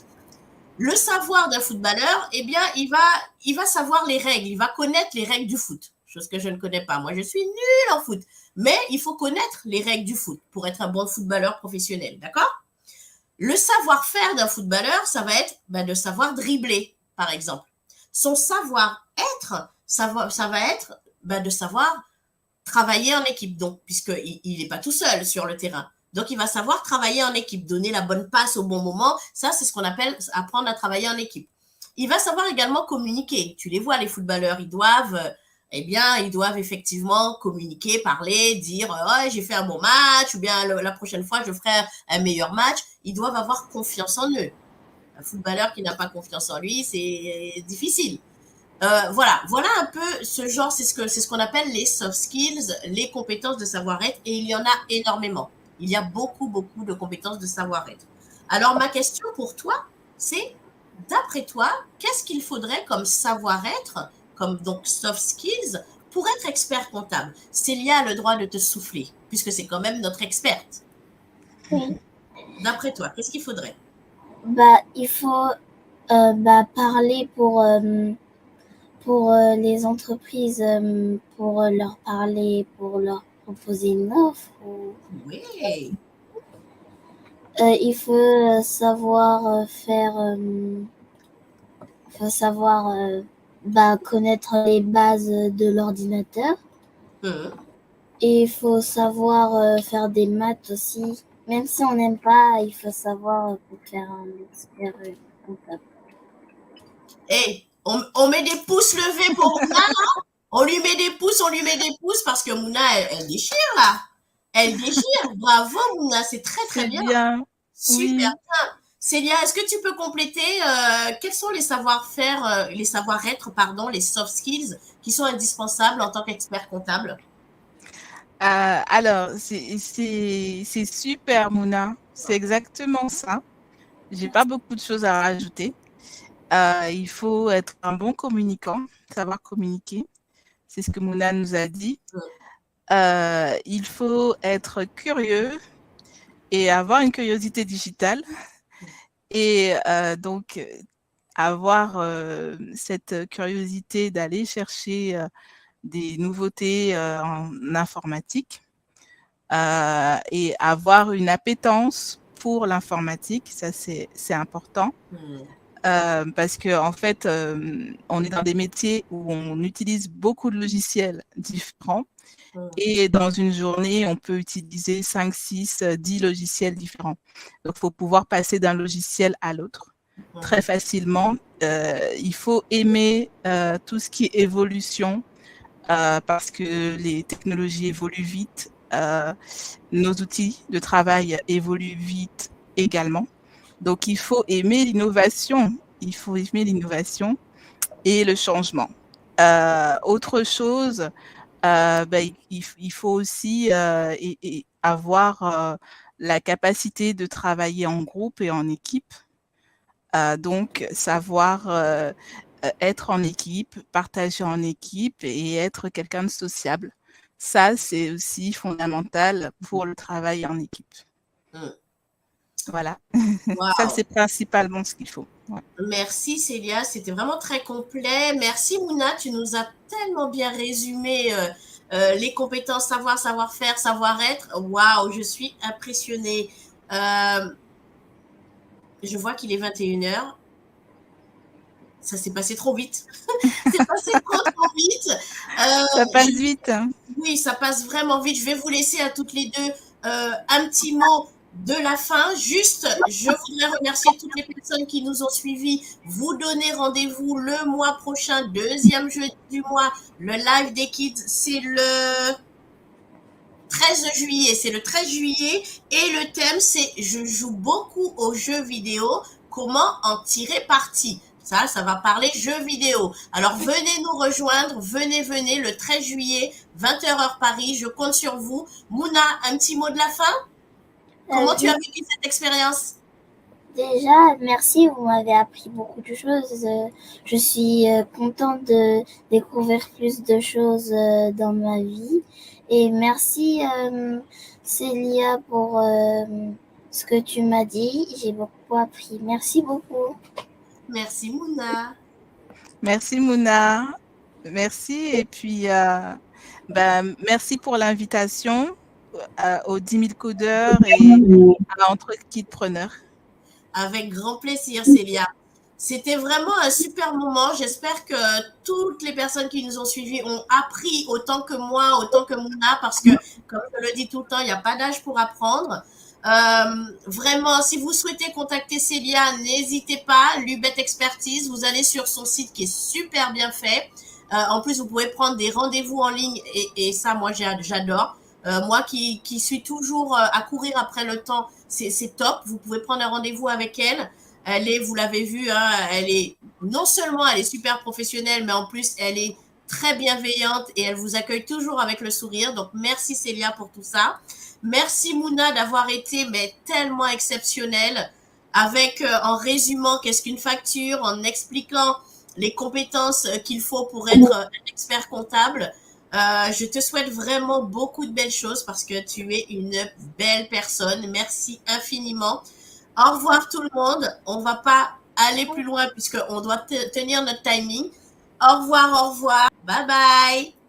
Le savoir d'un footballeur, eh bien, il va savoir les règles, il va connaître les règles du foot, chose que je ne connais pas. Moi, je suis nulle en foot, mais il faut connaître les règles du foot pour être un bon footballeur professionnel, d'accord ? Le savoir-faire d'un footballeur, ça va être de savoir dribbler, par exemple. Son savoir-être, ça va être de savoir travailler en équipe, donc, puisqu'il n'est pas tout seul sur le terrain. Donc, il va savoir travailler en équipe, donner la bonne passe au bon moment. Ça, c'est ce qu'on appelle apprendre à travailler en équipe. Il va savoir également communiquer. Tu les vois, les footballeurs, ils doivent effectivement communiquer, parler, dire oh, j'ai fait un bon match, ou bien la prochaine fois, je ferai un meilleur match. Ils doivent avoir confiance en eux. Un footballeur qui n'a pas confiance en lui, c'est difficile. Voilà un peu ce genre, c'est ce qu'on appelle les soft skills, les compétences de savoir-être, et il y en a énormément. Il y a beaucoup de compétences de savoir-être. Alors ma question pour toi, c'est, d'après toi, qu'est-ce qu'il faudrait comme savoir-être, comme donc soft skills, pour être expert comptable? Célia a le droit de te souffler, puisque c'est quand même notre experte. Oui. D'après toi, qu'est-ce qu'il faudrait? Il faut parler pour les entreprises, pour leur parler, pour leur proposer une offre. Oui. Il faut savoir connaître les bases de l'ordinateur. Et il faut savoir faire des maths aussi. Même si on n'aime pas, il faut savoir pour faire un expert comptable. Hey, on met des pouces levés pour Mouna, là. On lui met des pouces parce que Mouna, elle déchire, là. Elle déchire. Bravo, Mouna, c'est très bien. bien. Super Oui. bien. Célia, est-ce que tu peux compléter quels sont les savoir-faire, les savoir-être, pardon, les soft skills qui sont indispensables en tant qu'expert comptable? Alors, c'est super, Mouna. C'est exactement ça. J'ai pas beaucoup de choses à rajouter. Il faut être un bon communicant, savoir communiquer. C'est ce que Mouna nous a dit. Il faut être curieux et avoir une curiosité digitale. Et donc, avoir cette curiosité d'aller chercher des nouveautés en informatique et avoir une appétence pour l'informatique, ça c'est important. Parce que en fait, on est dans des métiers où on utilise beaucoup de logiciels différents et dans une journée, on peut utiliser 5, 6, 10 logiciels différents. Donc, il faut pouvoir passer d'un logiciel à l'autre très facilement. Il faut aimer tout ce qui est évolution parce que les technologies évoluent vite. Nos outils de travail évoluent vite également. Donc, il faut aimer l'innovation. Il faut aimer l'innovation et le changement. Autre chose, il faut aussi avoir la capacité de travailler en groupe et en équipe. Donc, savoir être en équipe, partager en équipe et être quelqu'un de sociable. Ça, c'est aussi fondamental pour le travail en équipe. Voilà. Wow. Ça, c'est principalement ce qu'il faut. Ouais. Merci Célia, c'était vraiment très complet. Merci Mouna, tu nous as tellement bien résumé les compétences savoir, savoir-faire, savoir-être. Waouh, je suis impressionnée. Je vois qu'il est 21h. Ça s'est passé trop vite. C'est passé trop vite. Ça passe vite. Hein. Oui, ça passe vraiment vite. Je vais vous laisser à toutes les deux un petit mot de la fin. Juste, je voudrais remercier toutes les personnes qui nous ont suivis. Vous donner rendez-vous le mois prochain, deuxième jeudi du mois. Le live des kids, c'est le 13 juillet. C'est le 13 juillet. Et le thème, c'est « Je joue beaucoup aux jeux vidéo. Comment en tirer parti ?» Ça va parler jeux vidéo. Alors, venez nous rejoindre. Venez le 13 juillet, 20h heure Paris. Je compte sur vous. Mouna, un petit mot de la fin? Comment tu as vécu cette expérience? Déjà, merci, vous m'avez appris beaucoup de choses. Je suis contente de découvrir plus de choses dans ma vie. Et merci, Célia, pour ce que tu m'as dit. J'ai beaucoup appris. Merci beaucoup. Merci, Mouna. Merci, Mouna. Merci. Et puis, merci pour l'invitation aux 10 000 codeurs et à Entre Kidpreneurs. Avec grand plaisir, Célia. C'était vraiment un super moment. J'espère que toutes les personnes qui nous ont suivis ont appris autant que moi, autant que Mouna, parce que, comme je le dis tout le temps, il n'y a pas d'âge pour apprendre. Vraiment, si vous souhaitez contacter Célia, n'hésitez pas. Lubet Expertise, vous allez sur son site qui est super bien fait. En plus, vous pouvez prendre des rendez-vous en ligne et ça, moi, j'adore. Moi qui suis toujours à courir après le temps, c'est top. Vous pouvez prendre un rendez-vous avec elle. Elle est, vous l'avez vu, hein, non seulement elle est super professionnelle, mais en plus elle est très bienveillante et elle vous accueille toujours avec le sourire. Donc merci Célia pour tout ça. Merci Mouna d'avoir été mais tellement exceptionnelle avec en résumant qu'est-ce qu'une facture, en expliquant les compétences qu'il faut pour être un expert comptable. Je te souhaite vraiment beaucoup de belles choses parce que tu es une belle personne. Merci infiniment. Au revoir tout le monde. On va pas aller plus loin puisqu'on doit tenir notre timing. Au revoir, au revoir. Bye bye.